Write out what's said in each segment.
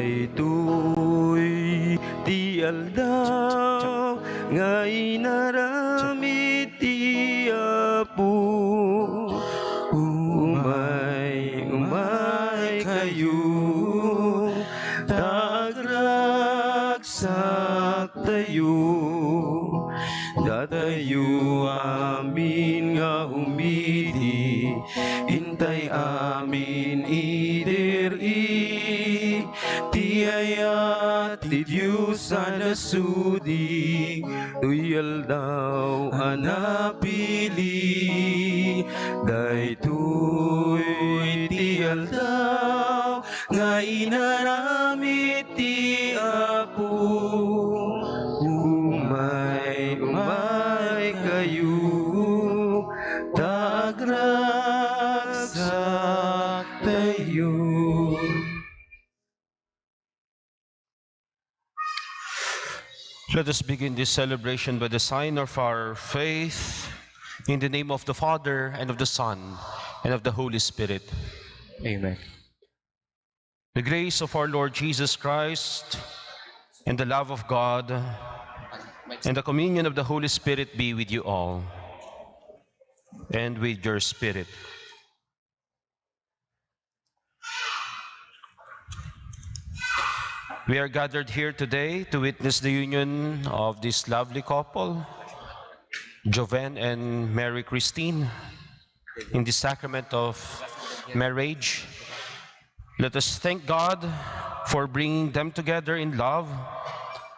Daytoy ti aldaw nga inaramid ti Apo. Umay kayo, tagragsak tayo, datayo amin nga umidi, intay amin ideri, ti ayat ti Diyos anasudi, tuyal daw anapili, daytoy ti aldaw nga inaramid ti Apo. Umay kayo, tagragsak tayo. Let us begin this celebration by the sign of our faith. In the name of the Father, and of the Son, and of the Holy Spirit. Amen. The grace of our Lord Jesus Christ, and the love of God, and the communion of the Holy Spirit be with you all, and with your spirit. We are gathered here today to witness the union of this lovely couple, Joven and Mary Kristine, in the sacrament of marriage. Let us thank God for bringing them together in love,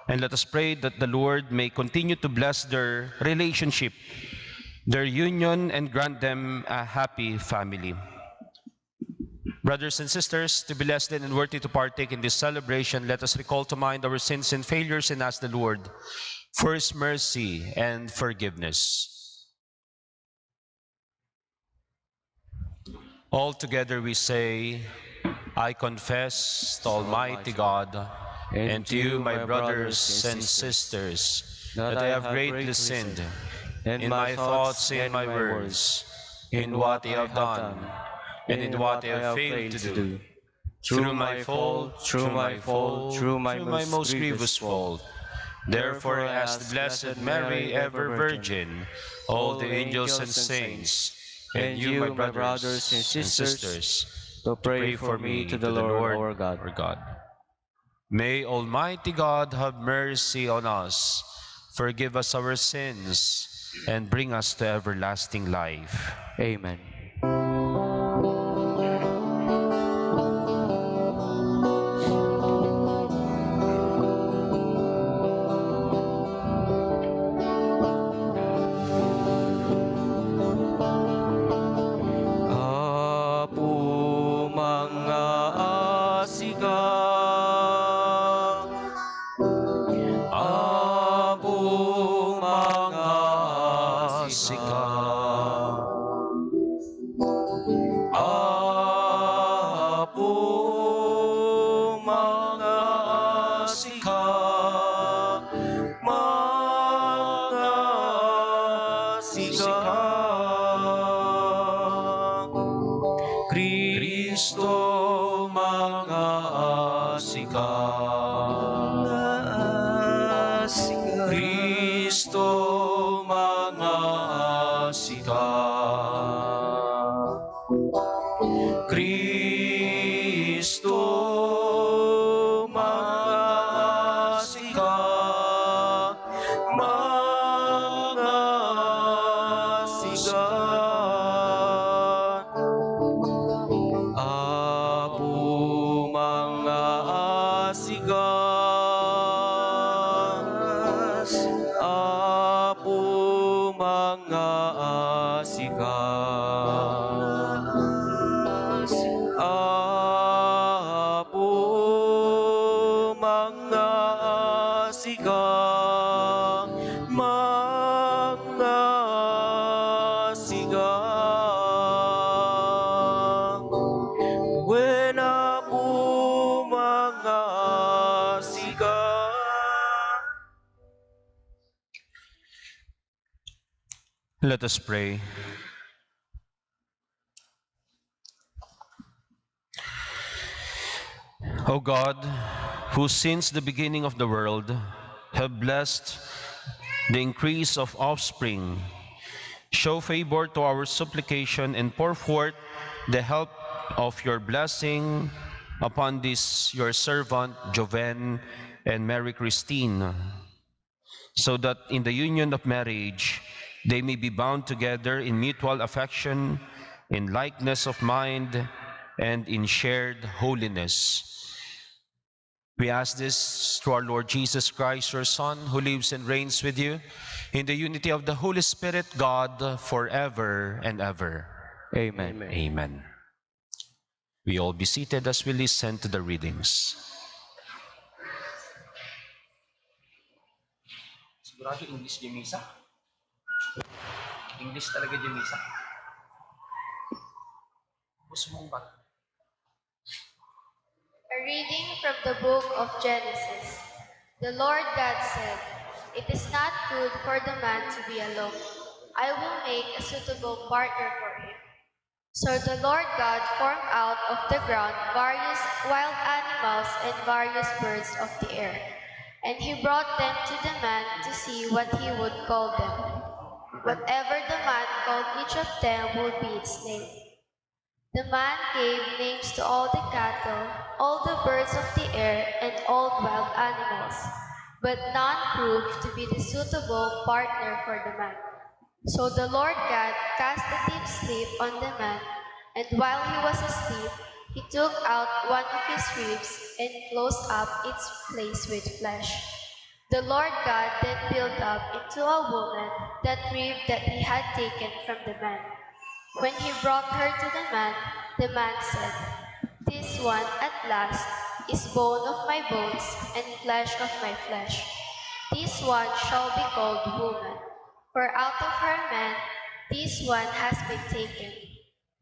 and let us pray that the Lord may continue to bless their relationship, their union, and grant them a happy family. Brothers and sisters, to be blessed and worthy to partake in this celebration, let us recall to mind our sins and failures and ask the Lord for His mercy and forgiveness. All together we say, I confess to Almighty God and to you, my brothers and sisters, that I have greatly sinned in my thoughts, in my words, in what I have done, and in what I have failed to do. Through my fault, through my most grievous fault. Therefore I ask the Blessed Mary, ever Virgin, all the angels and saints, and you, my brothers and sisters, to pray for me to the Lord our God. May Almighty God have mercy on us, forgive us our sins, and bring us to everlasting life. Amen. Kristo mga asika, Kristo mga asika, Kristo mga asika, mga asika. Let us pray. O God, who since the beginning of the world have blessed the increase of offspring, show favor to our supplication and pour forth the help of your blessing upon this your servant Joven and Mary Kristine, so that in the union of marriage they may be bound together in mutual affection, in likeness of mind, and in shared holiness. We ask this through our Lord Jesus Christ, your Son, who lives and reigns with you in the unity of the Holy Spirit, God, forever and ever. Amen. Amen. We all be seated as we listen to the readings. Sigurado English di misa? English talaga di misa? A reading from the book of Genesis. The Lord God said, "It is not good for the man to be alone. I will make a suitable partner for him." So the Lord God formed out of the ground various wild animals and various birds of the air. And he brought them to the man to see what he would call them. Whatever the man called each of them would be its name. The man gave names to all the cattle, all the birds of the air, and all wild animals, but none proved to be the suitable partner for the man. So the Lord God cast a deep sleep on the man, and while he was asleep, he took out one of his ribs and closed up its place with flesh. The Lord God then built up into a woman that rib that he had taken from the man. When he brought her to the man said, "This one at last is bone of my bones and flesh of my flesh. This one shall be called woman, for out of her man this one has been taken."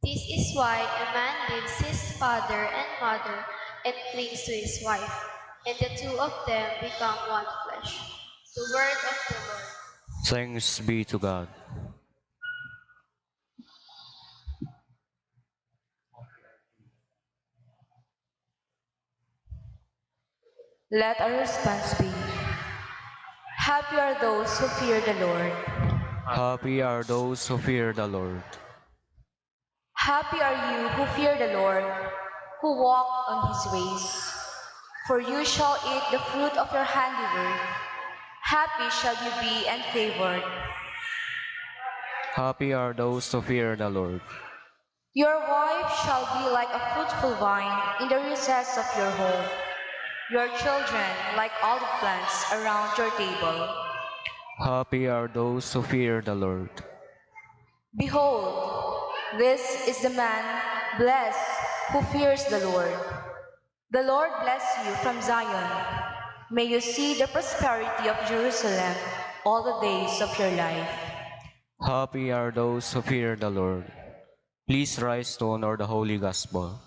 This is why a man leaves his father and mother and clings to his wife, and the two of them become one flesh. The word of the Lord. Thanks be to God. Let our response be, "Happy are those who fear the Lord. Happy are those who fear the Lord. Happy are you who fear the Lord, who walk on his ways. For you shall eat the fruit of your handiwork. Happy shall you be and favored. Happy are those who fear the Lord. Your wife shall be like a fruitful vine in the recess of your home, your children like olive plants around your table. Happy are those who fear the Lord. Behold, this is the man blessed who fears the Lord. The Lord bless you from Zion. May you see the prosperity of Jerusalem all the days of your life. Happy are those who fear the Lord. Please rise to honor the Holy Gospel.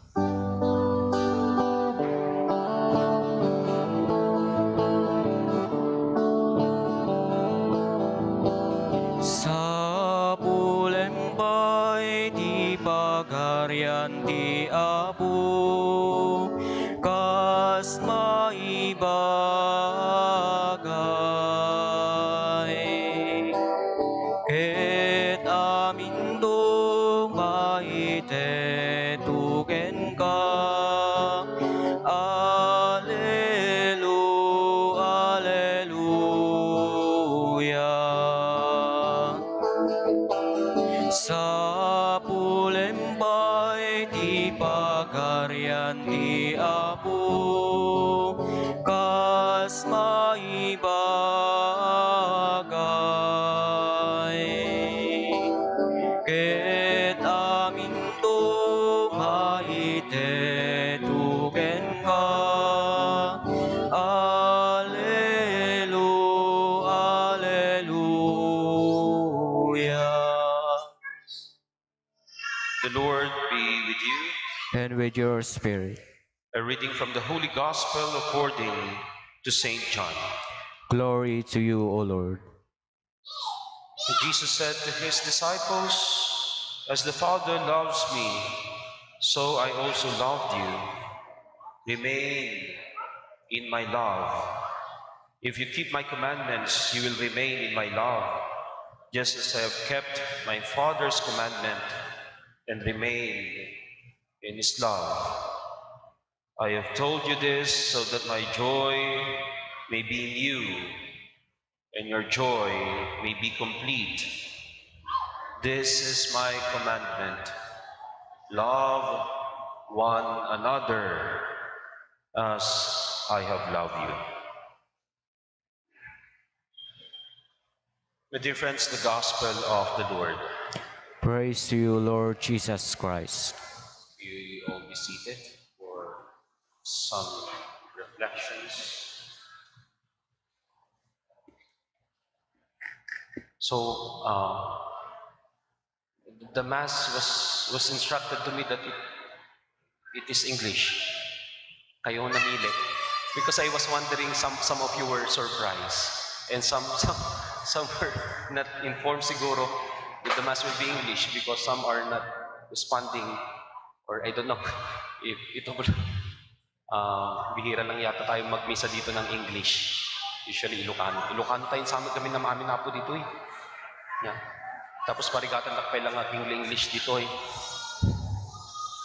Sa pulembay di pagarian di apo, kas maibagay. Ket amindo maite tuken ka, Alleluia. Sa pulembay di pagarian di apo, kas maibagay. Ket aminto maite tuken ka, Alleluia. The Lord be with you. And with your spirit. A reading from the Holy Gospel according to St. John. Glory to you, O Lord. And Jesus said to his disciples, "As the Father loves me, so I also loved you. Remain in my love. If you keep my commandments, you will remain in my love, just as I have kept my Father's commandment and remain in his love. I have told you this so that my joy may be in you and your joy may be complete. This is my commandment: love one another as I have loved you." My dear friends, the Gospel of the Lord. Praise to you, Lord Jesus Christ. You all be seated for some reflections. So, the Mass was instructed to me that it is English. Kayo namili. Because I was wondering, some of you were surprised. And some were not informed siguro that the Mass will be English because some are not responding, or I don't know if ito bihira lang yata tayo magmisa dito ng English. Usually Ilocano. Ilocano tayo sa amin, kami na maamin na po dito eh. Yeah. Tapos parigatan takpay lang ating English dito eh.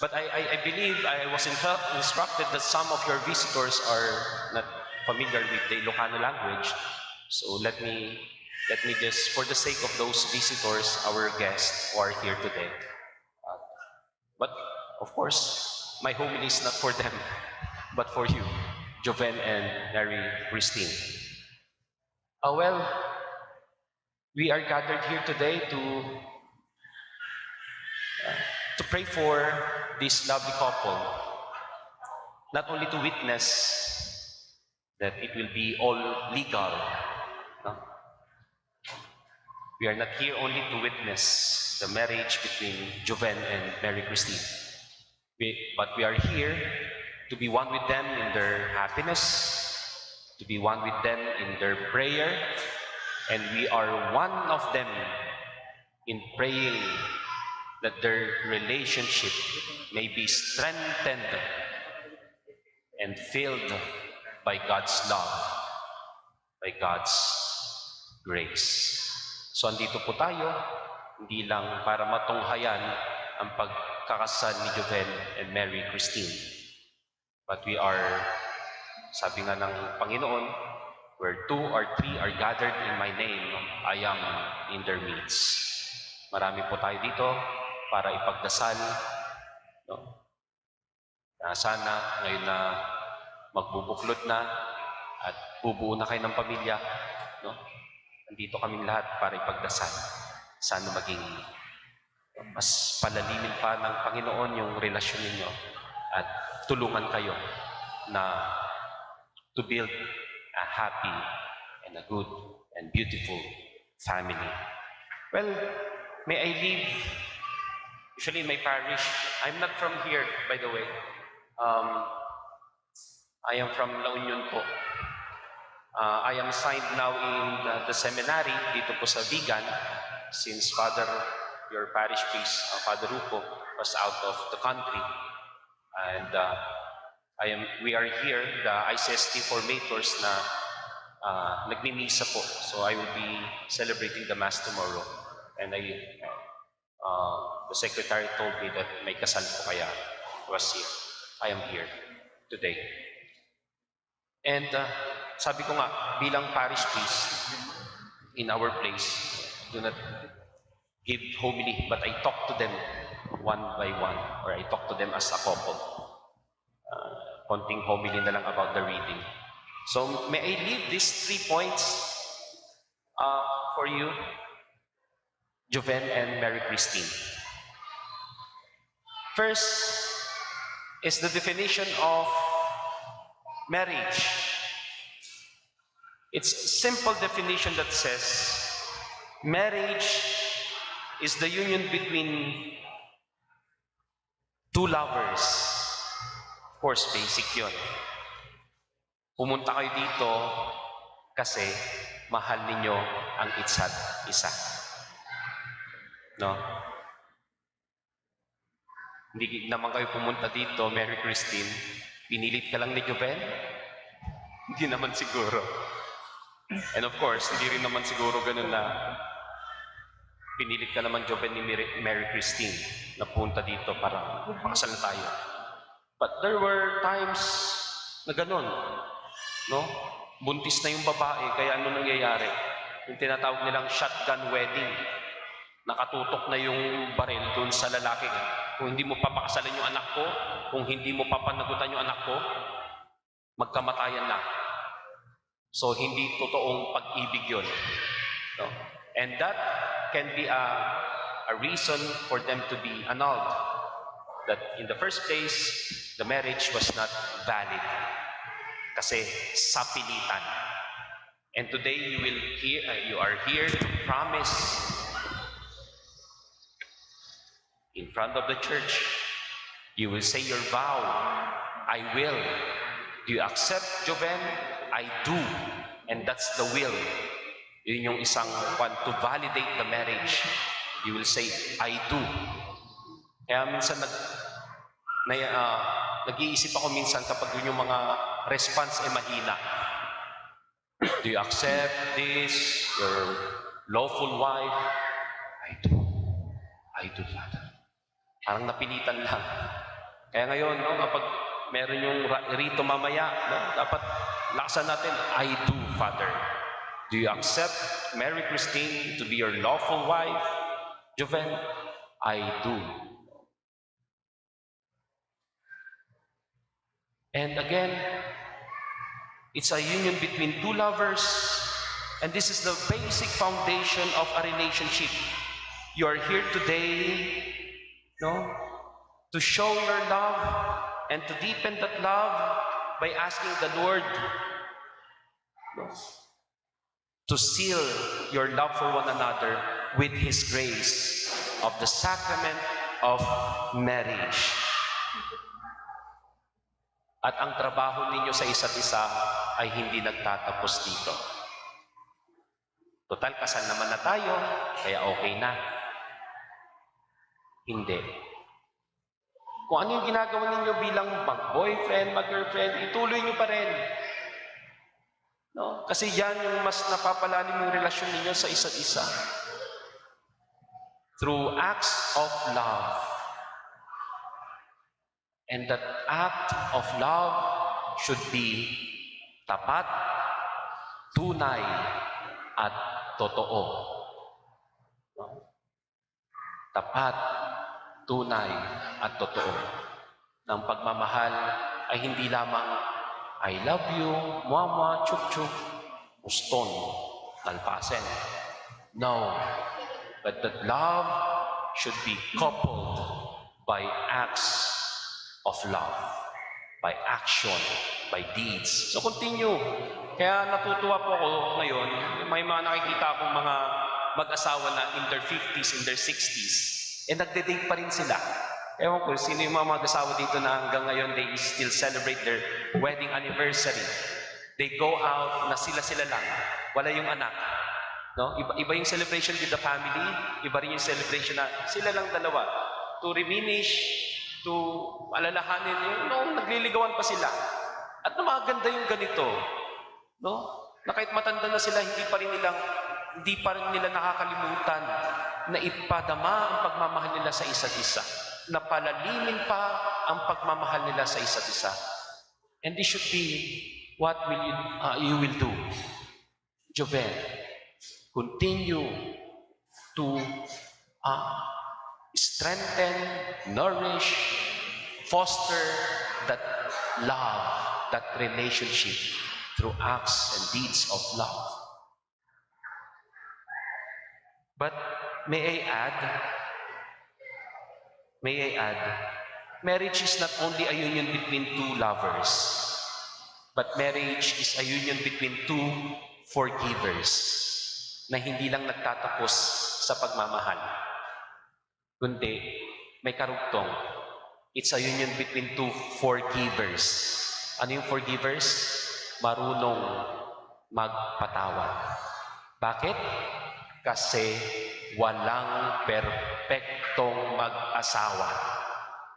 But I believe I was instructed that some of your visitors are not familiar with the Ilocano language. So let me just, for the sake of those visitors, our guests who are here today. But of course, my homily is not for them, but for you, Joven and Mary Kristine. Well, we are gathered here today to pray for this lovely couple, not only to witness that it will be all legal. No? We are not here only to witness the marriage between Joven and Mary Kristine, but we are here to be one with them in their happiness, to be one with them in their prayer, and we are one of them in praying that their relationship may be strengthened and filled by God's love, by God's grace. So andito po tayo, hindi lang para matunghayan ang pagkakasal ni Joven and Mary Kristine, but we are, sabi nga ng Panginoon, where 2 or 3 are gathered in my name, I am in their midst. Marami po tayo dito para ipagdasal, no? Na sana ngayon na magbubuklod na at bubuo na kayo ng pamilya, no? Nandito kaming lahat para ipagdasal. Sana maging mas palalimin pa ng Panginoon yung relasyon ninyo at tulungan kayo na to build a happy and a good and beautiful family. Well, may I leave, usually in my parish, I'm not from here, by the way. I am from La Union po. I am assigned now in the seminary dito po sa Vigan, since your parish priest, Father Rupo, was out of the country. And we are here, the ICST formators na nagmimisa po. So I will be celebrating the Mass tomorrow. And the secretary told me that may kasal po, kaya I am here today. And sabi ko nga, bilang parish priest in our place, do not give homily, but I talk to them one by one, or I talk to them as a couple. Konting homily na lang about the reading. So may I leave these 3 points for you, Joven and Mary Kristine. First is the definition of marriage. It's a simple definition that says, marriage is the union between 2 lovers. Of course, basic yun. Pumunta kayo dito kasi mahal ninyo ang isa't isa. No? Hindi naman kayo pumunta dito, Mary Kristine. Pinilit ka lang ni Joven? Hindi naman siguro. And of course, hindi rin naman siguro ganun na pinilit ka naman Joven ni Mary Kristine na punta dito para pakasal na tayo. But there were times na ganun, no? Buntis na yung babae, kaya ano nangyayari? Yung tinatawag nilang shotgun wedding. Nakatutok na yung baril doon sa lalaki. Kung hindi mo papakasalan yung anak ko, kung hindi mo papanagutan yung anak ko, magkamatayan na. So, hindi totoong pag-ibig yun. No? And that can be a reason for them to be annulled. That in the first place, the marriage was not valid. Kasi sapilitan. And today, you are here to promise in front of the church. You will say your vow. I will. Do you accept, Joven? I do. And that's the will. Yun yung isang one to validate the marriage. You will say, I do. Kaya minsan nag-iisip ako minsan kapag yun yung mga response ay mahina. Do you accept this, your lawful wife? I do. I do, Father. Parang napilitan lang. Kaya ngayon, no, kapag meron yung rito mamaya, no, dapat laksan natin, I do, Father. Do you accept Mary Kristine to be your lawful wife? Joven, I do. And again, it's a union between two lovers, and this is the basic foundation of a relationship. You are here today, no, to show your love and to deepen that love by asking the Lord, no, to seal your love for one another with His grace of the sacrament of marriage. At ang trabaho ninyo sa isa't isa ay hindi nagtatapos dito. Total, kasal naman na tayo, kaya okay na. Hindi. Kung ano yung ginagawa ninyo bilang mag-boyfriend, mag-girlfriend, ituloy nyo pa rin. No? Kasi yan yung mas napapalalim yung relasyon ninyo sa isa't isa. Through acts of love. And that act of love should be tapat, tunay, at totoo. Tapat, tunay, at totoo. Ng pagmamahal ay hindi lamang I love you, mama, chup-chup, uston, talpasen. No, but that love should be coupled by acts of love, by action, by deeds. So continue. Kaya natutuwa po ako ngayon, may mga nakikita akong mga mag-asawa na in their 50s, in their 60s, nagde-date pa rin sila. Ewan ko, sino yung mga mag-asawa dito na hanggang ngayon they still celebrate their wedding anniversary. They go out na sila-sila lang, wala yung anak. No? Iba yung celebration with the family, iba rin yung celebration na sila lang dalawa. To diminish, to alalahanin yung nagliligawan pa sila. At maganda yung ganito, no? Na kahit matanda na sila, hindi pa rin nila nakakalimutan na ipadama ang pagmamahal nila sa isa't isa. Na palalimin pa ang pagmamahal nila sa isa't isa. And this should be what you will do. Joven, continue to strengthen, nourish, foster that love, that relationship through acts and deeds of love. But may I add, marriage is not only a union between two lovers, but marriage is a union between two forgivers na hindi lang nagtatapos sa pagmamahal, kundi may karugtong. It's a union between two forgivers. Ano yung forgivers? Marunong magpatawad. Bakit? Kasi walang perpektong mag-asawa,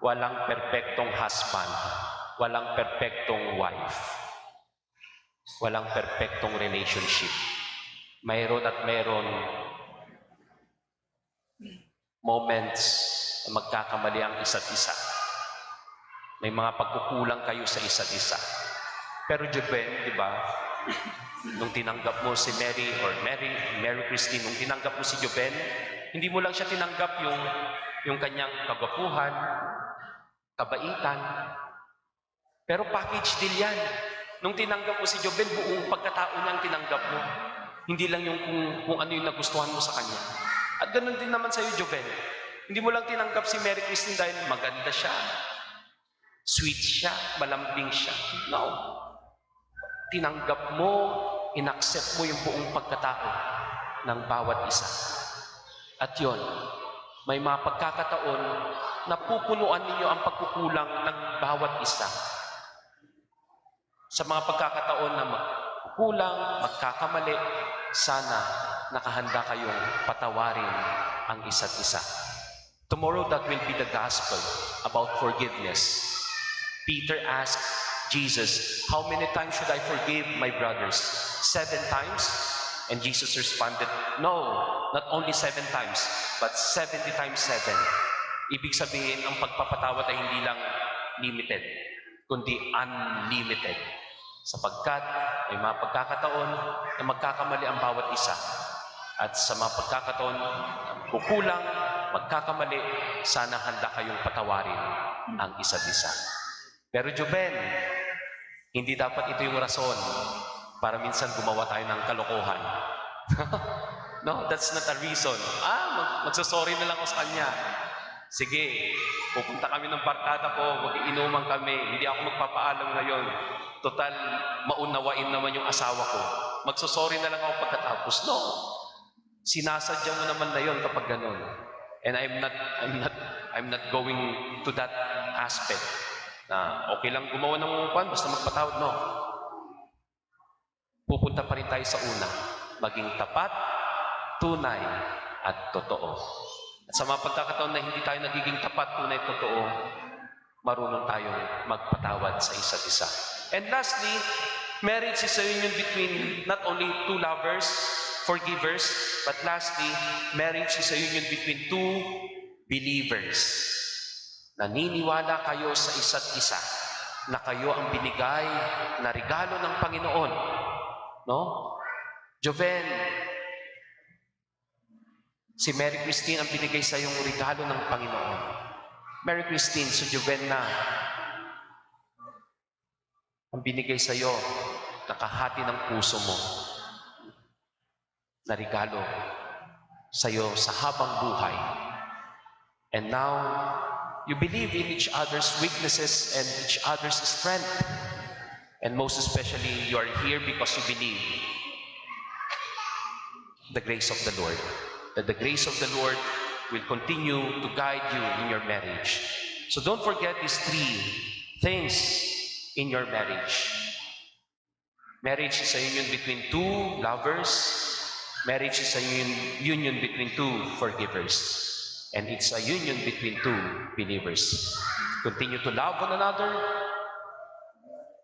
walang perpektong husband, walang perpektong wife, walang perpektong relationship. Mayroon at mayroon moments na magkakamali ang isa't isa. May mga pagkukulang kayo sa isa't isa. Pero Joven, di ba, nung tinanggap mo si Mary Kristine, nung tinanggap mo si Joven, hindi mo lang siya tinanggap yung kanyang kagwapuhan, kabaitan, pero package deal yan. Nung tinanggap mo si Joven, buong pagkatao niyang tinanggap mo. Hindi lang yung kung ano yung nagustuhan mo sa kanya. At ganun din naman sa'yo, Joven. Hindi mo lang tinanggap si Mary Kristine dahil maganda siya, sweet siya, malambing siya. No. Tinanggap mo, inaccept mo yung buong pagkatao ng bawat isa. At yon, may mga pagkakataon na pupunuan ninyo ang pagkukulang ng bawat isa. Sa mga pagkakataon na magkukulang, magkakamali, sana nakahanda kayong patawarin ang isa't isa. Tomorrow, that will be the gospel about forgiveness. Peter asked Jesus, how many times should I forgive my brothers? 7 times? And Jesus responded, no, not only 7 times, but 70 times 7. Ibig sabihin, ang pagpapatawad ay hindi lang limited, kundi unlimited. Sapagkat may mga pagkakataon na magkakamali ang bawat isa. At sa mga pagkakataon, kukulang, magkakamali, sana handa kayong patawarin ang isa't isa. Pero Joven, hindi dapat ito yung rason para minsan gumawa tayo ng kalokohan. No, that's not a reason. Magsasorry na lang ako sa kanya. Sige, pupunta kami ng barkada ko, mag-iinuman kami, hindi ako magpapaalam ngayon. Total, maunawain naman yung asawa ko. Magsasorry na lang ako pagkatapos. No, sinasadya mo naman na yon kapag ganun. And I'm not going to that aspect. Na okay lang gumawa ng pan, basta magpatawad, no. Pupunta pa rin tayo sa una, maging tapat, tunay, at totoo. At sa mga pagkakataon na hindi tayo nagiging tapat, tunay, totoo, marunong tayong magpatawad sa isa't isa. And lastly, marriage is a union between not only two lovers, forgivers, but lastly, marriage is a union between two believers. Naniniwala kayo sa isa't isa na kayo ang binigay na regalo ng Panginoon. No? Joven, si Mary Kristine ang binigay sa iyong regalo ng Panginoon. Mary Kristine, so Joven na ang binigay sa iyo, nakahati ng puso mo na regalo sa iyo sa habang buhay. And now, you believe in each other's weaknesses and each other's strength. And most especially, you are here because you believe the grace of the Lord. That the grace of the Lord will continue to guide you in your marriage. So don't forget these 3 things in your marriage. Marriage is a union between 2 lovers. Marriage is a union between 2 forgivers. And it's a union between 2 believers. Continue to love one another.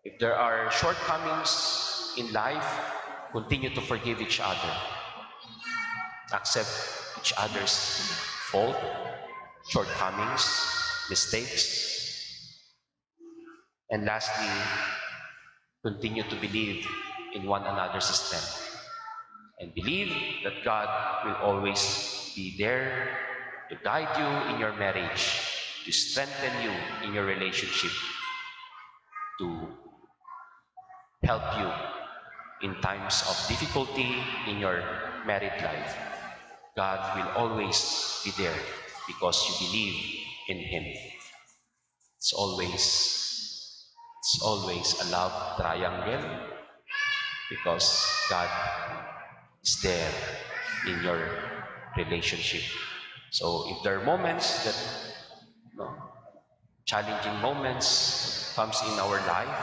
If there are shortcomings in life, continue to forgive each other. Accept each other's fault, shortcomings, mistakes. And lastly, continue to believe in one another's strength. And believe that God will always be there to guide you in your marriage, to strengthen you in your relationship, to help you in times of difficulty in your married life. God will always be there because you believe in Him. It's always a love triangle because God is there in your relationship. So if there are moments that, challenging moments comes in our life,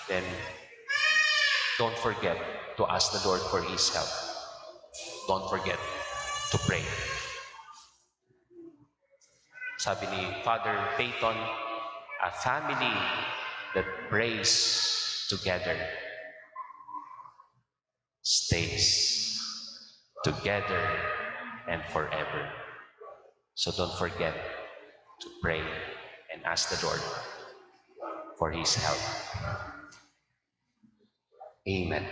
then don't forget to ask the Lord for His help. Don't forget to pray. Sabi ni Father Peyton, a family that prays together stays together and forever. So don't forget to pray and ask the Lord for His help. Amen.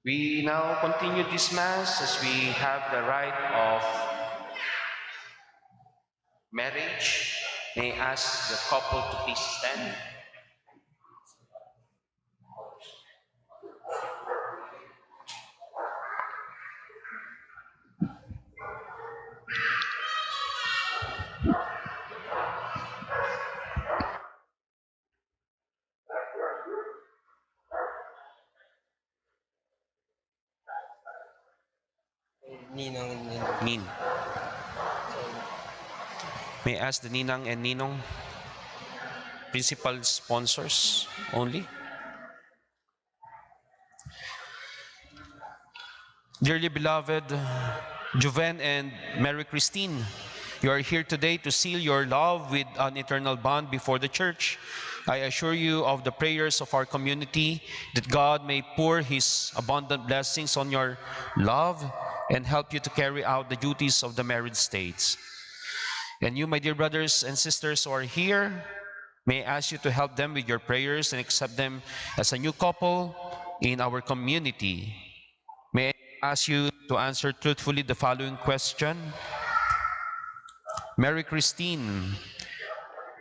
We now continue this Mass as we have the rite of marriage. May I ask the couple to please stand. Nin. May I ask the Ninang and Ninong, principal sponsors only. Dearly beloved Joven and Mary Kristine, you are here today to seal your love with an eternal bond before the Church. I assure you of the prayers of our community that God may pour His abundant blessings on your love and help you to carry out the duties of the married states. And you, my dear brothers and sisters who are here, may I ask you to help them with your prayers and accept them as a new couple in our community. May I ask you to answer truthfully the following question. Mary Kristine,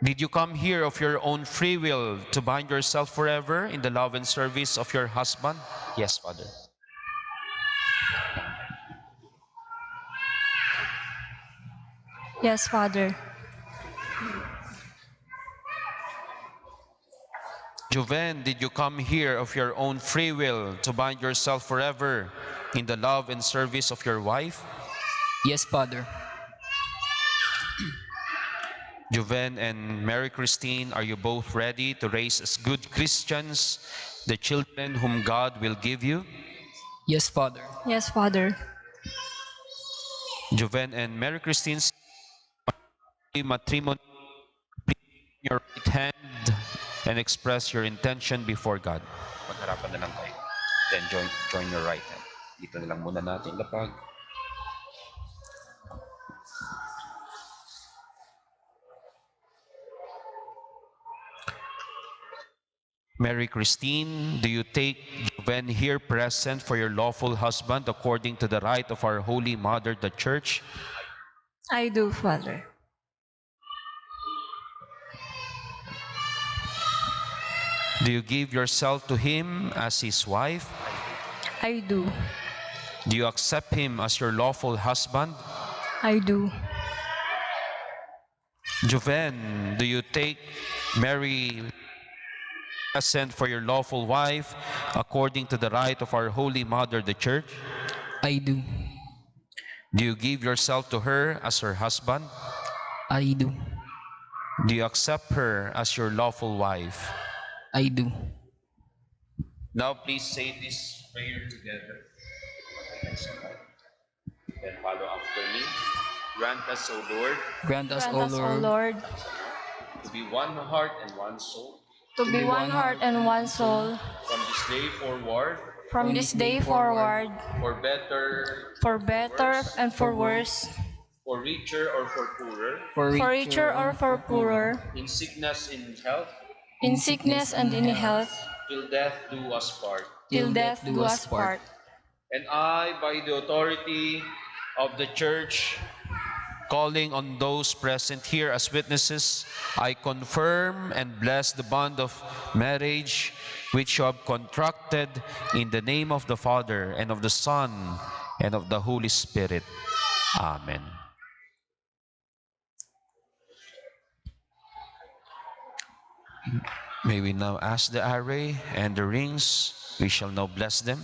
did you come here of your own free will to bind yourself forever in the love and service of your husband? Yes, Father. Yes, Father. Joven, did you come here of your own free will to bind yourself forever in the love and service of your wife? Yes, Father. Joven and Mary Kristine, are you both ready to raise as good Christians the children whom God will give you? Yes, Father. Yes, Father. Joven and Mary Kristine, matrimony, please your right hand and express your intention before God. Magharapan na lang kayo. Then join your right hand. Dito na lang muna natin lapag. Mary Kristine, do you take Joven here present for your lawful husband according to the rite of our Holy Mother, the Church? I do, Father. Do you give yourself to him as his wife? I do. Do you accept him as your lawful husband? I do. Joven, do you take Mary present for your lawful wife according to the rite of our Holy Mother, the Church? I do. Do you give yourself to her as her husband? I do. Do you accept her as your lawful wife? I do. Now please say this prayer together. Then follow after me. Grant us, O Lord, Grant us, Grant O us, O Lord, Lord, to be one heart and one soul. to be one heart and one soul, From this day forward, from this day forward, for better, for better worse, and for worse, for richer or for poorer, for richer or for poorer, in sickness, in health, in sickness and in health, till death do us part. till death do us part. And I, by the authority of the Church, calling on those present here as witnesses, I confirm and bless the bond of marriage which you have contracted in the name of the Father and of the Son and of the Holy Spirit. Amen. May we now ask the array and the rings. We shall now bless them.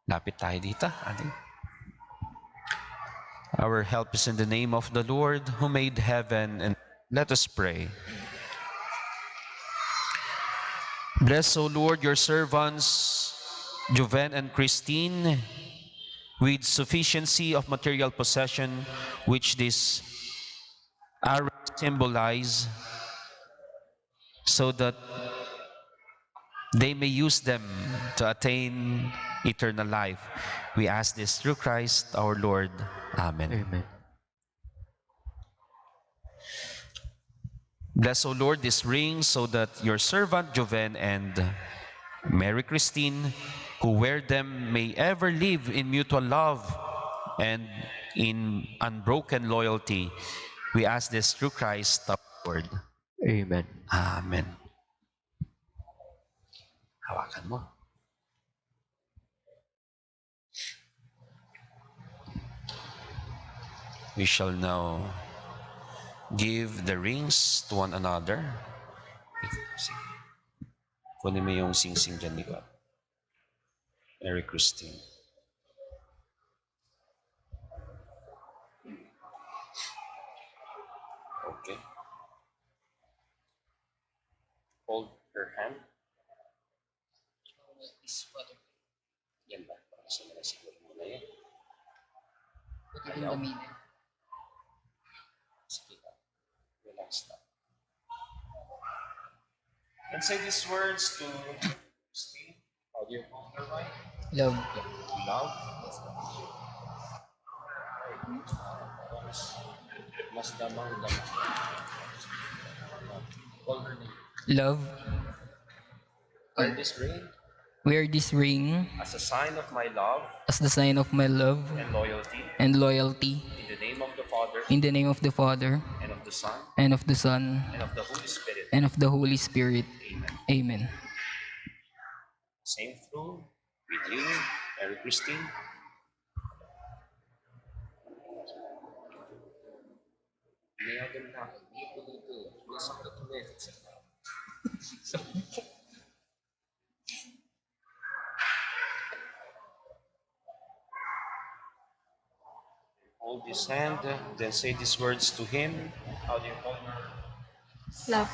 Lapit tayo dito. Our help is in the name of the Lord who made heaven and let us pray. Bless, O Lord, your servants, Joven and Kristine, with sufficiency of material possession, which this arrows symbolize, so that they may use them to attain eternal life. We ask this through Christ our Lord. Amen. Amen. Bless, O Lord, this ring, so that your servant Joven and Mary Kristine, who wear them, may ever live in mutual love and in unbroken loyalty. We ask this through Christ our Lord. Amen. Amen. Hawakan mo. We shall now give the rings to one another. Kunin mo yung sing-sing dyan, Nico. Mary Kristine. Okay. Hold her hand. Yan ba? Para sa mga siguro muna yan. Ayaw. Sige ka. Relax na. And say these words to Kristine. How do you call her, right? Love. Love. Mas damang. Call her name. Love. Wear this ring Wear this ring as a sign of my love as the sign of my love and loyalty and loyalty. in the name of the Father In the name of the Father and of the Son and of the Son and of the Holy Spirit. and of the Holy Spirit. Amen. Amen. Same through with you, Mary Kristine. Hold his hand, then say these words to him. How do you call her? Love.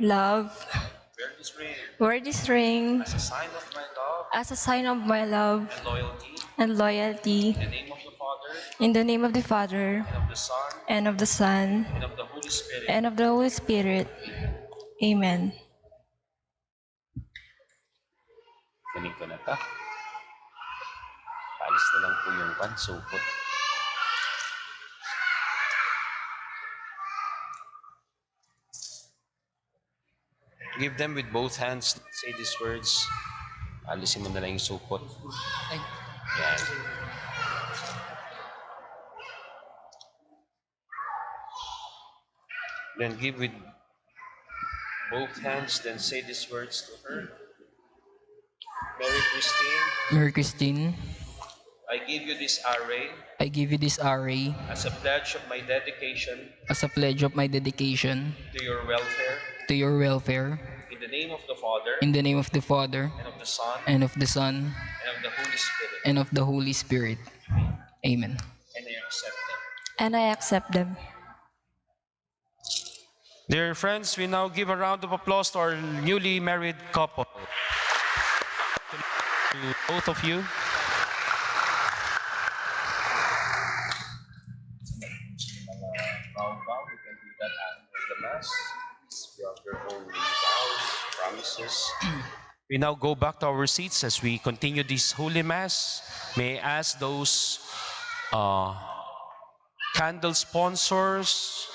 Love. Wear this ring Wear this ring as a sign of my love as a sign of my love and loyalty and loyalty in the name of the Father in the name of the Father and of the Son and of the Son and of the Holy Spirit. and of the Holy Spirit. Amen. Galing ko na ta. Alis na lang po yung pansupot. Give them with both hands. Say these words. Alisin mo na lang yung supot. Yan. Then give with both hands. Then say these words to her. Mary Kristine, Mary Kristine, I give you this array I give you this array as a pledge of my dedication as a pledge of my dedication to your welfare to your welfare. in the name of the Father In the name of the Father and of the Son and of the Son and of the Holy Spirit. and of the Holy Spirit. Amen. And I accept them. And I accept them. Dear friends, we now give a round of applause to our newly married couple. To both of you. We can do that after the Mass. You have your own vows, promises. We now go back to our seats as we continue this Holy Mass. May I ask those candle sponsors,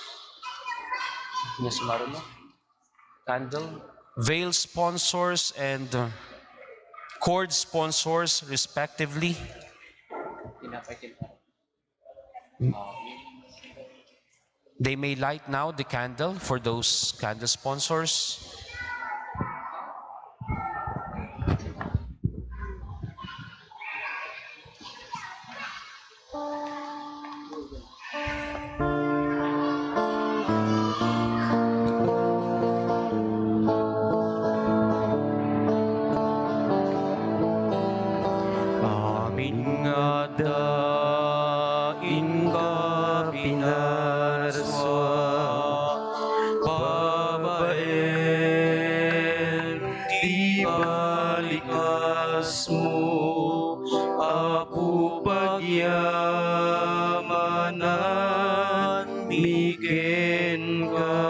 candle, veil sponsors, and cord sponsors, respectively. They may light now the candle for those candle sponsors. Amin nga daing ka pinarswa, babaen di balikan. miken ka.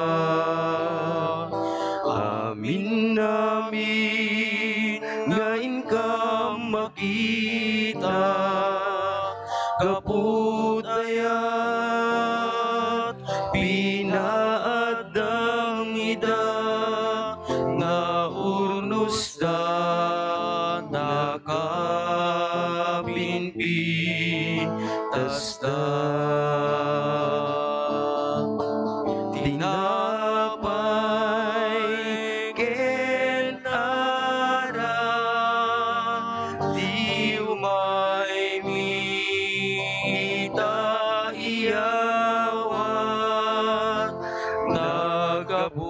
Amin namin ngayon ka makita, kapudayat pinaadang ida, nga urnos da nakapinpintas da. Tinapay ken ara, di umay mita iyawat, nagabuti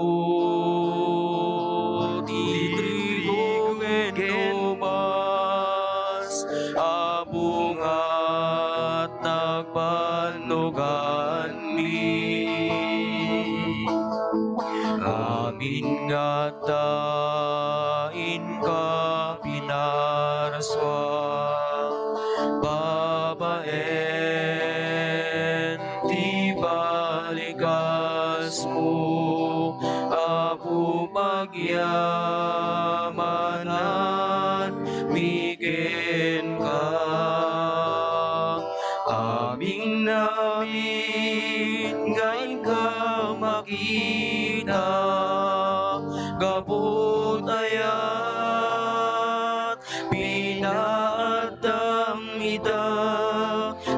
trigo ken mas, abungat nagpanugan mi. Amin nga dain ka pinaraswa, babaen ti balikas mo, apu magyamanan miken ka. Amin namin ngayon ka makita, kapudayat pinaadang ida,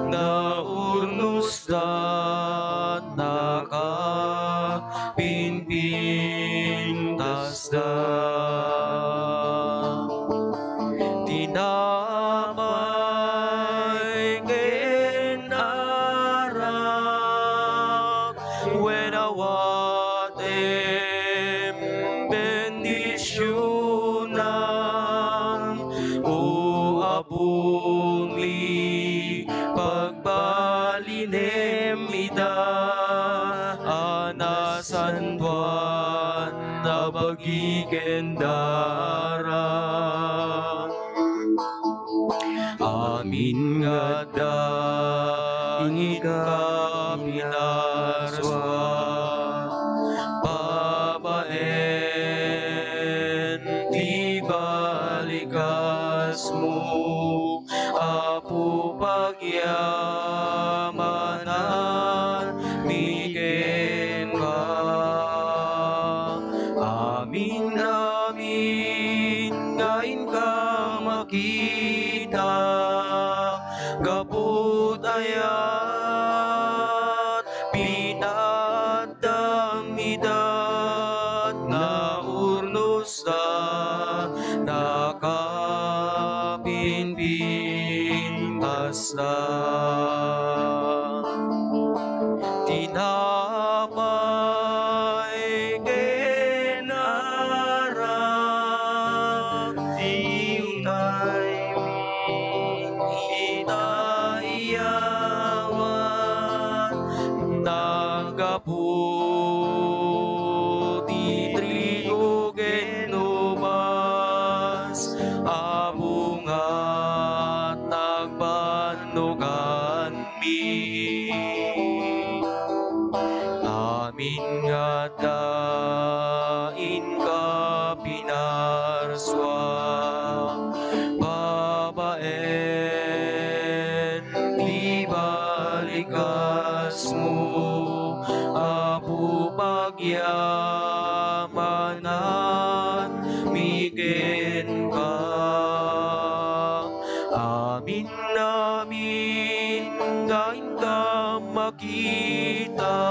na urnos da nakapinpintas da. Tinapay ken arak, when awatem bendisyonan, o abungli pagbalinem ida, anasan tuan na bagiken dara. Amin nga daing ka pinaraswa, babaen ti balikas mo, apu pagyamanan miken ka. Amin namin ngayon ka makita, kapudayat pinadam idat, na urnos da nakapinpintas da. Tinapay ken arak, di umay itayawat, nagaputi trigo ken mas, abungat nagpanugan mi. Amin nga dain ka pinarswa, babaen di balikas mo, apu pagyamanan miken ka. Amin namin dain ka makita,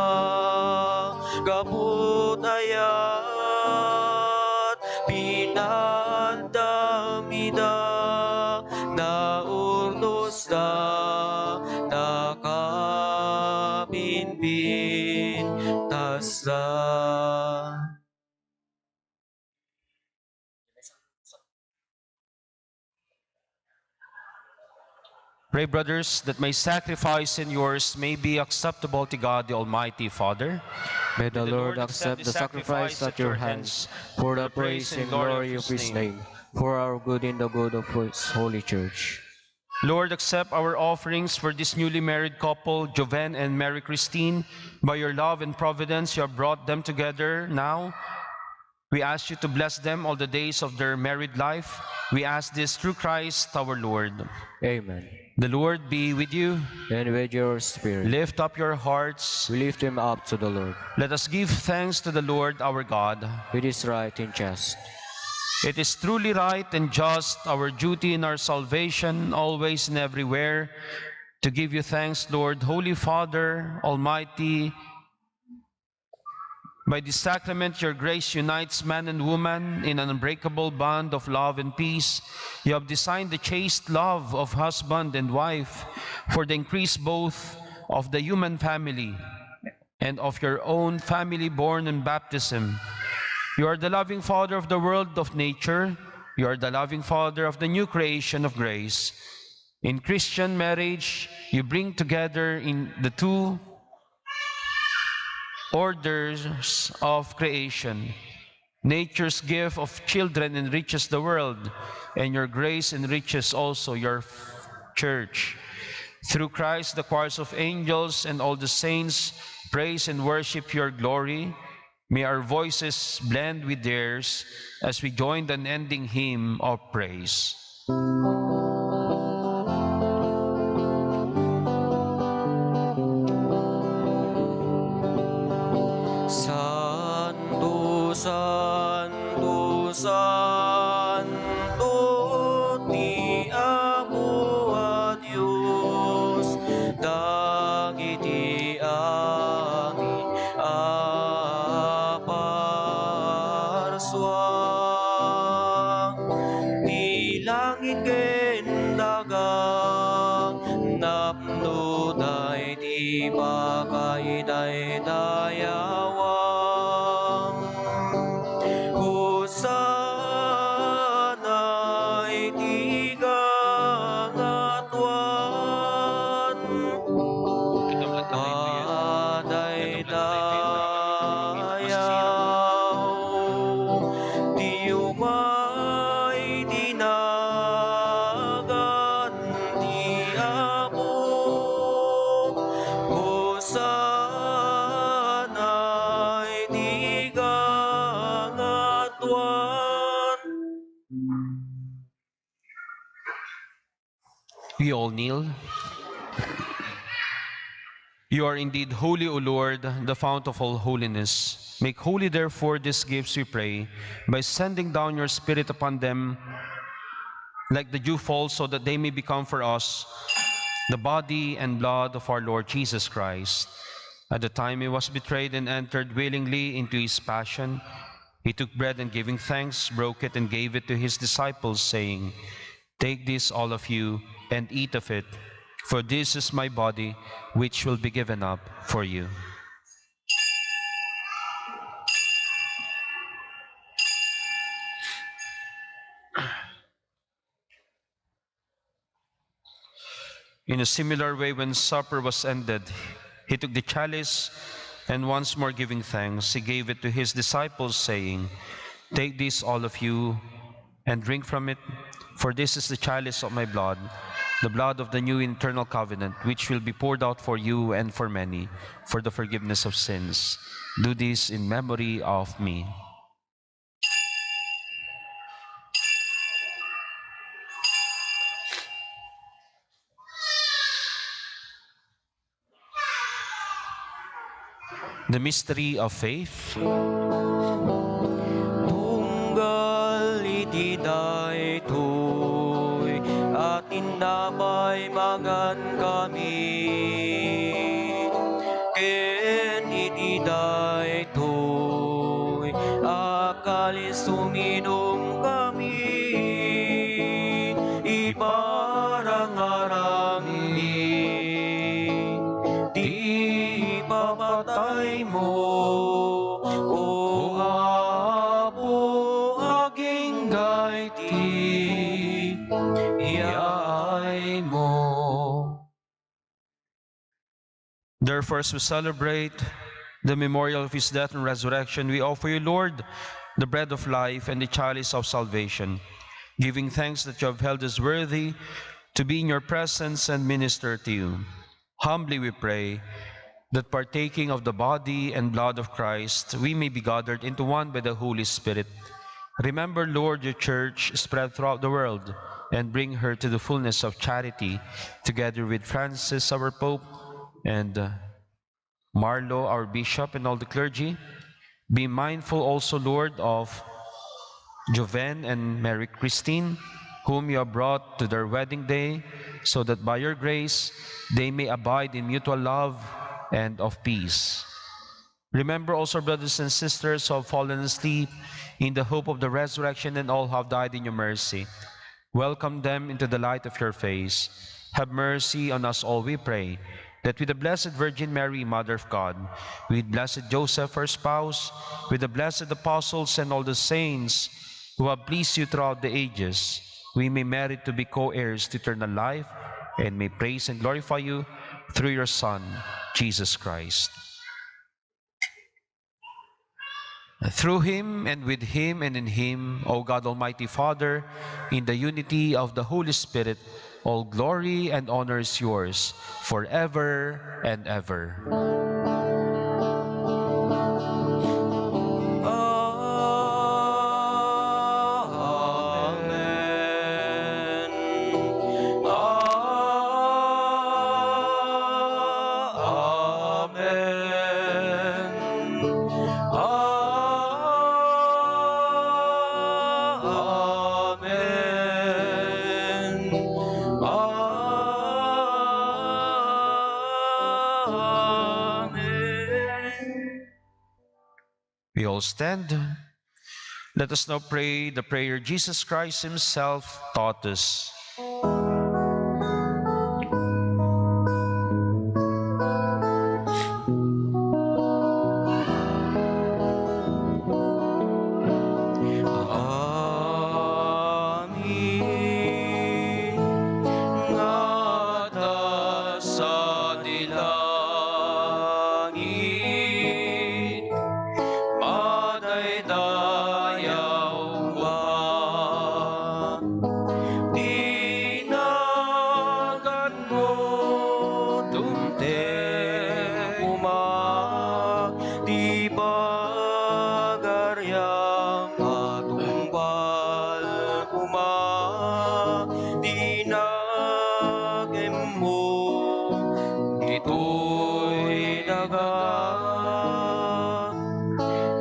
kapudayat pinadamida, na urnos da nakapinpintas da. Pray, brothers, that my sacrifice and yours may be acceptable to God, the Almighty Father. May the Lord accept the sacrifice at your hands for the praise and glory of his name, for our good and the good of his holy church. Lord, accept our offerings for this newly married couple, Joven and Mary Kristine. By your love and providence, you have brought them together now. We ask you to bless them all the days of their married life. We ask this through Christ our Lord. Amen. The Lord be with you. And with your spirit, Lift up your hearts. we lift them up to the Lord. Let us give thanks to the Lord our God. It is right and just. It is truly right and just, our duty in our salvation, always and everywhere, to give you thanks, Lord, Holy Father, Almighty. By this sacrament, your grace unites man and woman in an unbreakable bond of love and peace. You have designed the chaste love of husband and wife for the increase both of the human family and of your own family born in baptism. You are the loving Father of the world of nature. You are the loving Father of the new creation of grace. In Christian marriage, you bring together in the two orders of creation. Nature's gift of children enriches the world, and your grace enriches also your church. Through Christ, the choirs of angels and all the saints praise and worship your glory. May our voices blend with theirs as we join the unending hymn of praise. Santo, Santo, Santo, ti amo a Diyos, dagiti amin aparswang, ti langit ken dagang, napno day ti bakay day dayawang. Hosana'y ti kangatuan, madaydayaw, ti umay dinagan ti amo. Hosana'y ti kangatuan. We all kneel. You are indeed holy, O Lord, the fount of all holiness. Make holy, therefore, these gifts, we pray, by sending down your Spirit upon them like the dew falls, so that they may become for us the body and blood of our Lord Jesus Christ. At the time he was betrayed and entered willingly into his passion, he took bread and giving thanks, broke it and gave it to his disciples, saying, "Take this, all of you, and eat of it, for this is my body, which will be given up for you." In a similar way, when supper was ended, he took the chalice, and once more giving thanks, he gave it to his disciples, saying, "Take this, all of you, and drink from it, for this is the chalice of my blood, the blood of the new eternal covenant, which will be poured out for you and for many, for the forgiveness of sins. Do this in memory of me." The mystery of faith. Tunggal iti daytoy, atin damay magan kami. Ken iti daytoy, akalis suminom kami. Iparang-arang ni, di papatay mo, o Apo aging gayti, iyaay mo. Therefore, as we celebrate the memorial of his death and resurrection, we offer you, Lord, the bread of life and the chalice of salvation, giving thanks that you have held us worthy to be in your presence and minister to you. Humbly we pray that partaking of the body and blood of Christ, we may be gathered into one by the Holy Spirit. Remember, Lord, your church spread throughout the world, and bring her to the fullness of charity, together with Francis, our Pope, and Marlo, our Bishop, and all the clergy. Be mindful also, Lord, of Joven and Mary Kristine, whom you have brought to their wedding day, so that by your grace they may abide in mutual love and of peace. Remember also our brothers and sisters who have fallen asleep in the hope of the resurrection, and all who have died in your mercy. Welcome them into the light of your face. Have mercy on us all, we pray, that with the Blessed Virgin Mary, Mother of God, with blessed Joseph, her spouse, with the blessed apostles and all the saints who have pleased you throughout the ages, we may merit to be co-heirs to eternal life, and may praise and glorify you through your Son, Jesus Christ. Through him, and with him, and in him, O God Almighty Father, in the unity of the Holy Spirit, all glory and honor is yours forever and ever. Amen. We all stand. Let us now pray the prayer Jesus Christ himself taught us. Amin. Ngata sa dilangit, madaydayaw ba? Dinagan mo tumtek uma, di bagaryang matumbal kuma, dinagem mo ito'y daga,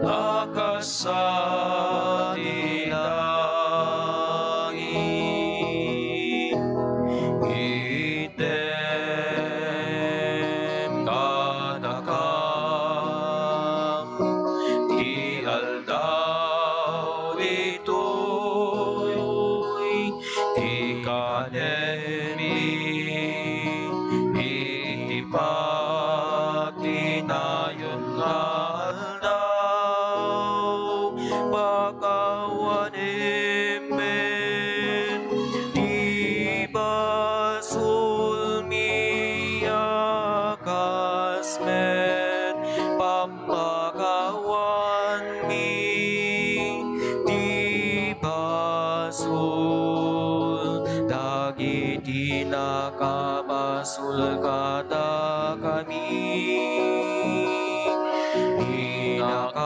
akas sa dilangit. Item kadakam, di aldaw ito'y di kanemi, itipak tinayon na aldaw, bakawan emen, di basul miyakas men, pamakawan mi, di basul, dagiti nakabasul kada kami, inakamen,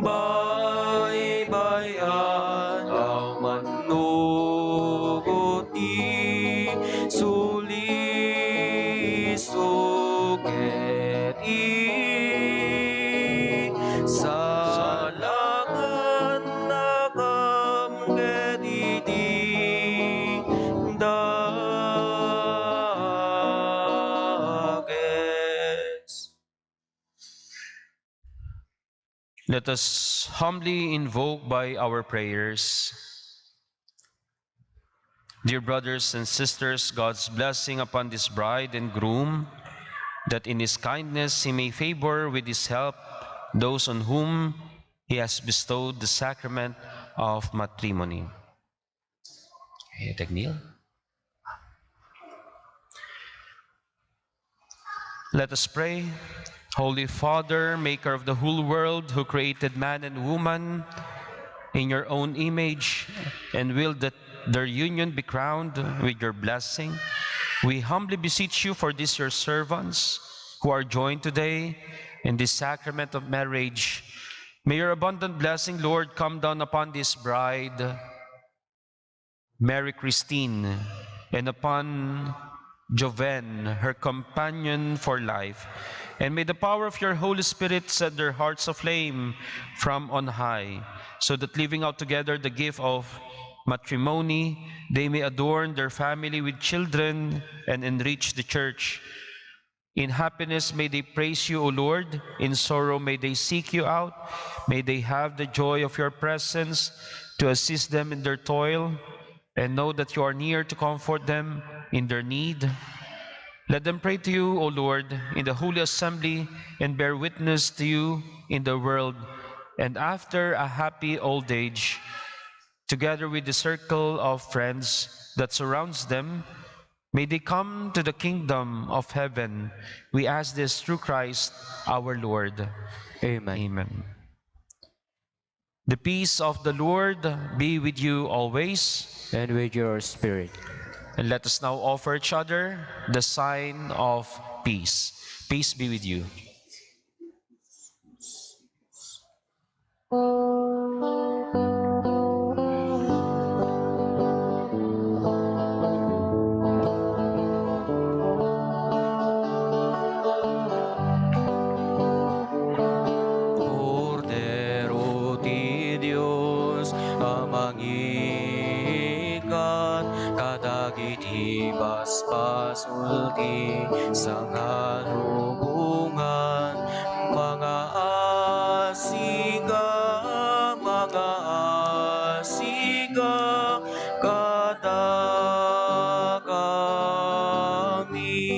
baybayan aw manuguti, sulisuket salangan nakam gedidi dages. Let us humbly invoke by our prayers. Dear brothers and sisters, God's blessing upon this bride and groom, that in his kindness he may favor with his help those on whom he has bestowed the sacrament of matrimony. Kneel. Let us pray. Holy Father, maker of the whole world, who created man and woman, in your own image, and will that their union be crowned with your blessing. We humbly beseech you for these your servants who are joined today in this sacrament of marriage. May your abundant blessing, Lord, come down upon this bride, Mary Kristine, and upon Joven, her companion for life. And may the power of your Holy Spirit set their hearts aflame from on high, so that living out together the gift of matrimony, they may adorn their family with children and enrich the church. In happiness may they praise you, O Lord. In sorrow may they seek you out. May they have the joy of your presence to assist them in their toil, and know that you are near to comfort them in their need. Let them pray to you, O Lord, in the holy assembly, and bear witness to you in the world. And after a happy old age, together with the circle of friends that surrounds them, may they come to the kingdom of heaven. We ask this through Christ our Lord. Amen. Amen. The peace of the Lord be with you always. And with your spirit. And let us now offer each other the sign of peace. Peace be with you. Cordero di Dios, amang ikat, kadagiti basbas ulti sa ngalubungan, mga asiga, kada kami.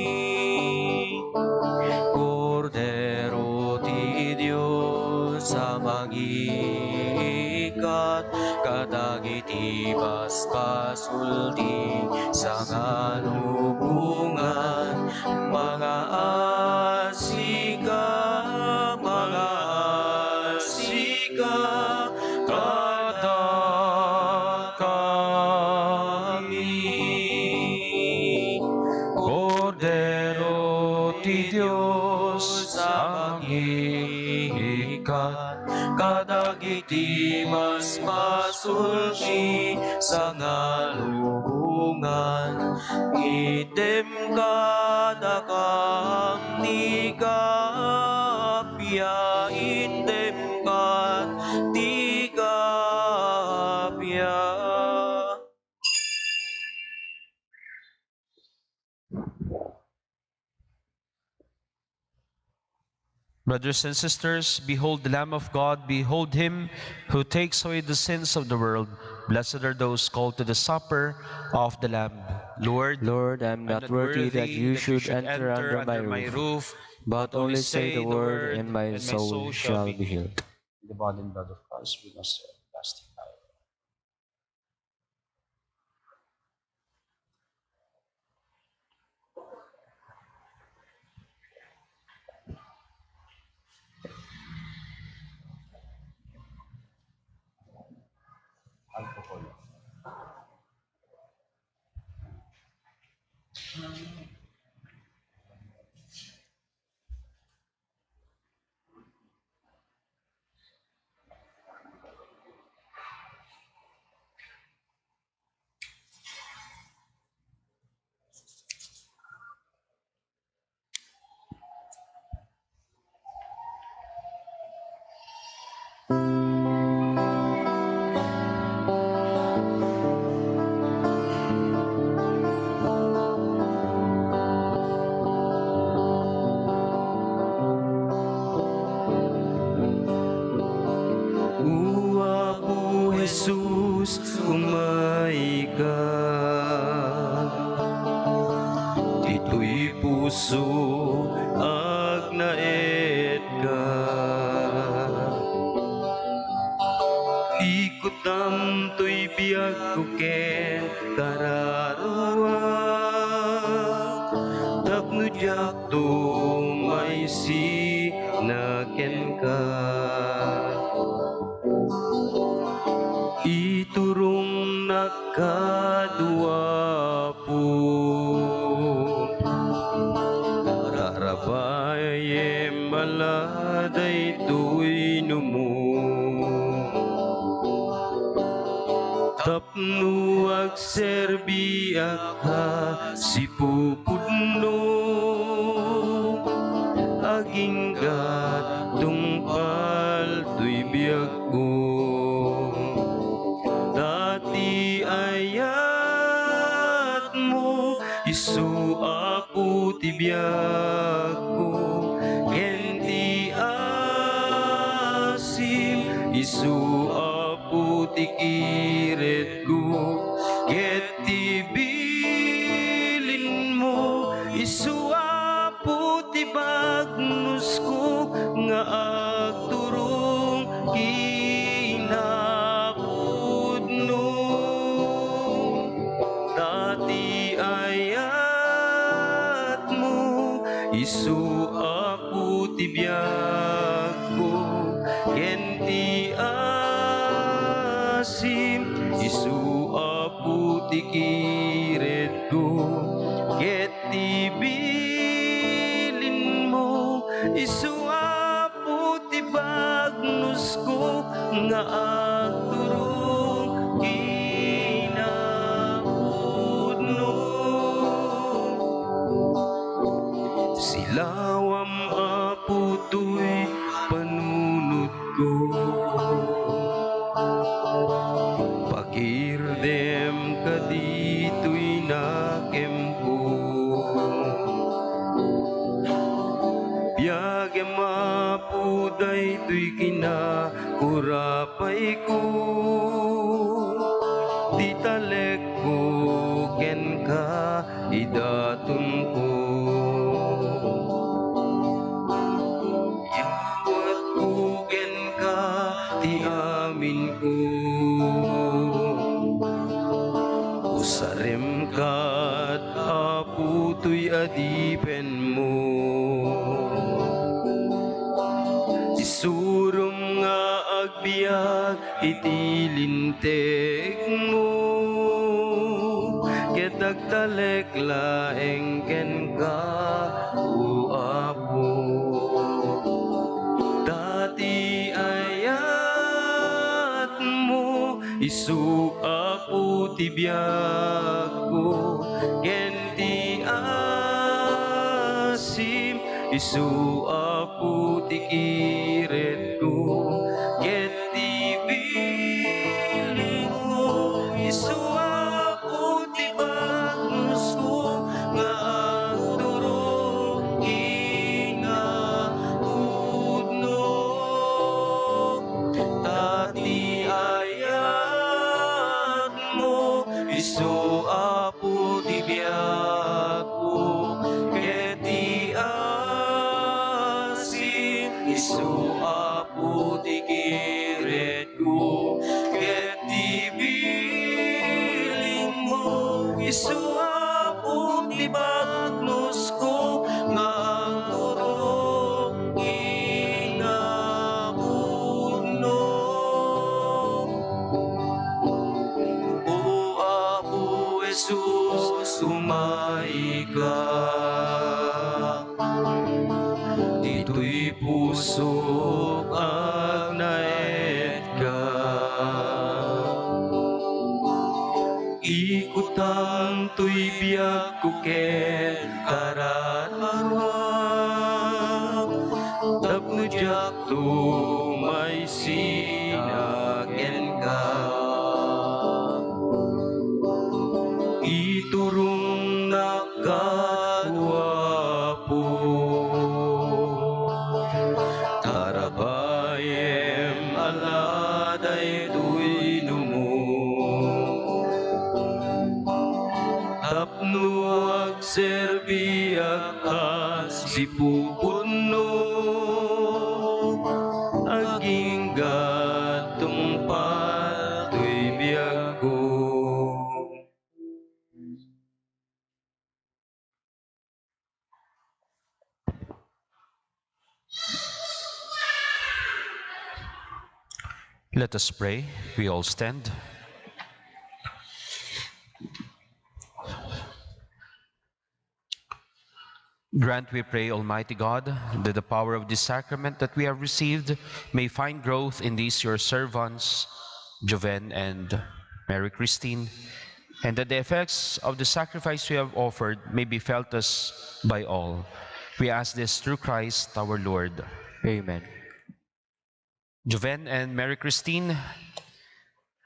Cordero di Dios, amang ikat, kadagiti basbas ulti sa ngalubungan, mga asiga, kada kami. Cordero di Dios, amang ikat, kadagiti basbas ulti sa ngalubungan, item kada kami kapya, item di kapya. Brothers and sisters, behold the Lamb of God, behold him who takes away the sins of the world. Blessed are those called to the supper of the Lamb. Lord, Lord, I am not worthy that you should enter under my roof, but only say the word, and my soul shall be healed. The body and blood of Christ bring us to everlasting life. Alcohol. Jesus, umaiga. Dito'y puso ag naet ka. Ikot am to'y biyag kuken kararua. Tapnudyak to may si naken ka. kadwa po. Tarabayem maladay tuy numo. Tapno agserbi akha si pupudno. Aging tungpal tuy biag ko. Dati ayat mo isu apu ti biag ko. Kenti asim isu apu ti kiret ko. Keti bilin mo isu apu ti bagnus ko nga agturong kinapudno. Dati ayat mo isu apu ti biag ko. Kenti asim isu apu ti kiret ko. Keti bilin mo isu apu ti bagnus ko nga agturong kinapudno. Silawam apu tuy panunod ko. Pakirdem kadito'y nakem ko. Biyagem apu daytoy kinakurapay ko. Di talek ko ken ka idatun ko. Yawat ko ken ka ti amin ko. Usarem kat apu tuy adipen mo. Isurum nga agbiag itilinteg mo. Ketagtalek laeng ken ka o apo. Dati ayat mo isu apu ti biag ko. Kenti asim isu apu ti kiret ko. Kenti bilin mo isu apu ti bagnus ko nga agturong kinapudno. Dati ayat mo isu apu ti biag ko. Keti asim isu apu ti kiret ko. Keti bilin mo isu apu ti bagnus ko nga agturong kinapudno. O Apo Jesus, sumai ka. Dito'y pusok agnaet ka. Ikutang to'y biag ko ken karat-arwak. Tapno diak to may sinaken ka. Iturong nakatwapo. Tarabayem aladay tuy numo. Tapno agserbi agka si pupudno. Aging gatungpal tuy biag ko. Let us pray. We all stand. Grant, we pray, Almighty God, that the power of this sacrament that we have received may find growth in these your servants, Joven and Mary Kristine, and that the effects of the sacrifice we have offered may be felt us by all. We ask this through Christ our Lord. Amen. Joven and Mary Kristine,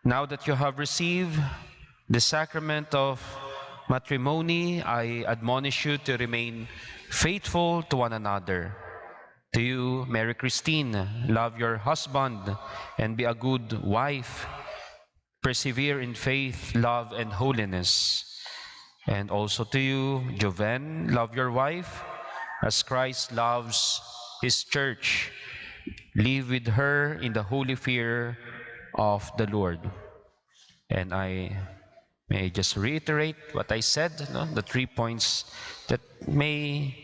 now that you have received the sacrament of matrimony, I admonish you to remain faithful to one another. To you, Mary Kristine, love your husband and be a good wife. Persevere in faith, love, and holiness. And also to you, Joven, love your wife as Christ loves his church. Live with her in the holy fear of the Lord. And I may just reiterate what I said, no? The 3 points that may,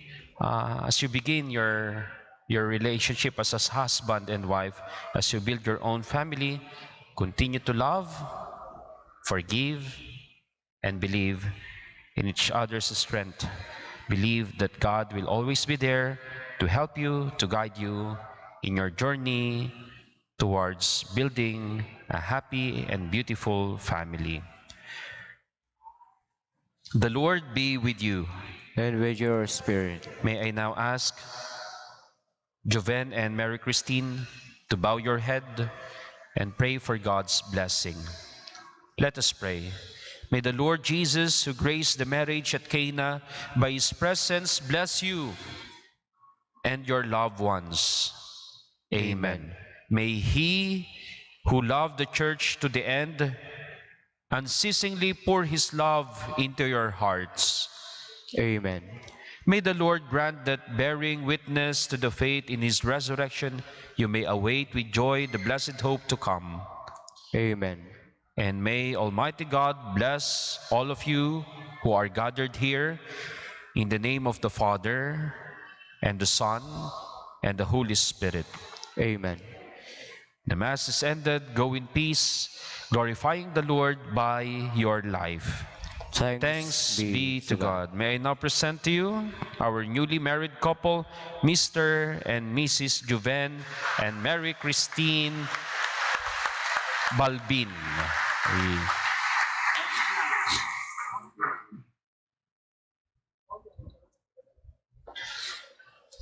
as you begin your relationship as a husband and wife, as you build your own family, continue to love, forgive, and believe in each other's strength. Believe that God will always be there to help you, to guide you in your journey towards building a happy and beautiful family. The Lord be with you. And with your spirit. May I now ask Joven and Mary Kristine to bow your head and pray for God's blessing. Let us pray. May the Lord Jesus, who graced the marriage at Cana by his presence, bless you and your loved ones. Amen. May he who loved the church to the end unceasingly pour his love into your hearts. Amen. May the Lord grant that, bearing witness to the faith in his resurrection, you may await with joy the blessed hope to come. Amen. And may Almighty God bless all of you who are gathered here in the name of the Father, and the Son, and the Holy Spirit. Amen. The Mass is ended. Go in peace, glorifying the Lord by your life. Thanks be to God. May I now present to you our newly married couple, Mr. and Mrs. Joven and Mary Kristine Balbin.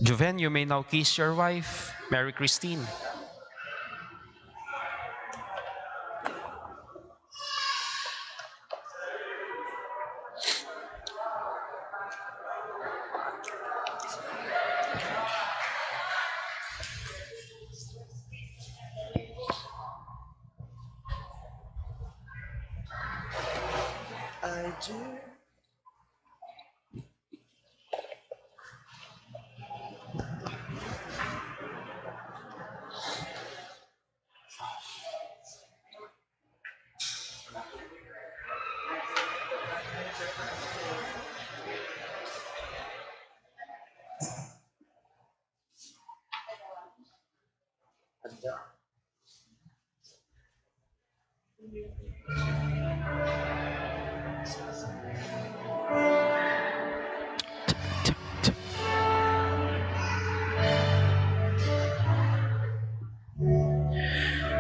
Joven, you may now kiss your wife, Mary Kristine.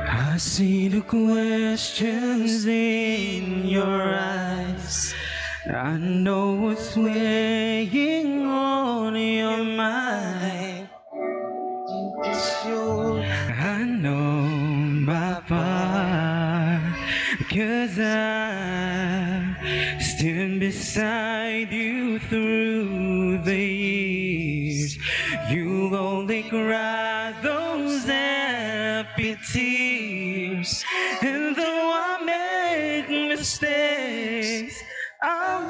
I see the questions in your eyes. I know what's weighing on your mind. I know, Papa, 'cause I stand beside you through the years. You'll only cry those happy tears. And though I make mistakes, I'll